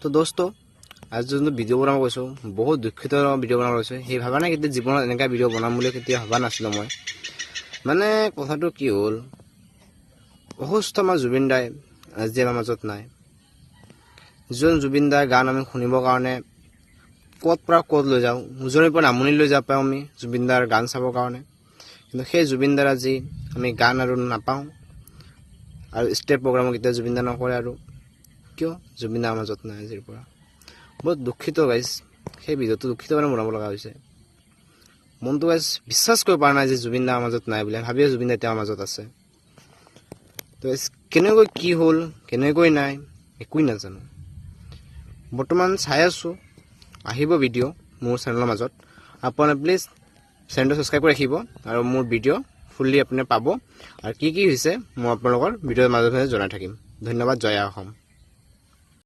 তো দোস্ত আজি যোনটো ভিডিঅ' বনাব গৈছোঁ বহুত দুখিত ভিডিঅ' বনাব গৈছোঁ সেই ভাবা নাই কেতিয়া জীৱনত এনেকুৱা ভিডিঅ' বনাম বুলি কেতিয়া ভবা নাছিলোঁ মই মানে কথাটো কি হ'ল অসুস্থ আমাৰ জুবিন দাই আজি আমাৰ মাজত নাই যোন জুবিন দাৰ গান আমি শুনিবৰ কাৰণে ক'ত পৰা ক'ত লৈ যাওঁ উজনিৰ পৰা নামনি লৈ যাব পাওঁ আমি জুবিন দাৰ গান চাবৰ কাৰণে কিন্তু সেই জুবিন দাৰ আজি আমি গান আৰু নাপাওঁ আৰু ষ্টেজ প্ৰগ্ৰামো কেতিয়া জুবিন দা নকৰে আৰু কিয় জুবিন দাৰ মাজত নাই আজিৰ পৰা বহুত দুখিত গাইজ সেই ভিডিঅ'টো দুখিত মানে বনাব লগা হৈছে মনটো গাইজ বিশ্বাস কৰিব পৰা নাই যে জুবিন দাৰ মাজত নাই বুলি ভাবিয়ে জুবিন দা তেওঁৰ মাজত আছে তো কেনেকৈ কি হ'ল কেনেকৈ নাই একোৱেই নাজানো বৰ্তমান চাই আছোঁ আহিব ভিডিঅ' মোৰ চেনেলৰ মাজত আপোনালোকে প্লিজ চেনেলটো ছাবস্ক্ৰাইব কৰি ৰাখিব আৰু মোৰ ভিডিঅ' ফুল্লি আপুনি পাব আৰু কি হৈছে মই আপোনালোকৰ ভিডিঅ'ৰ মাজে মাজে জনাই থাকিম ধন্যবাদ জয় অসম।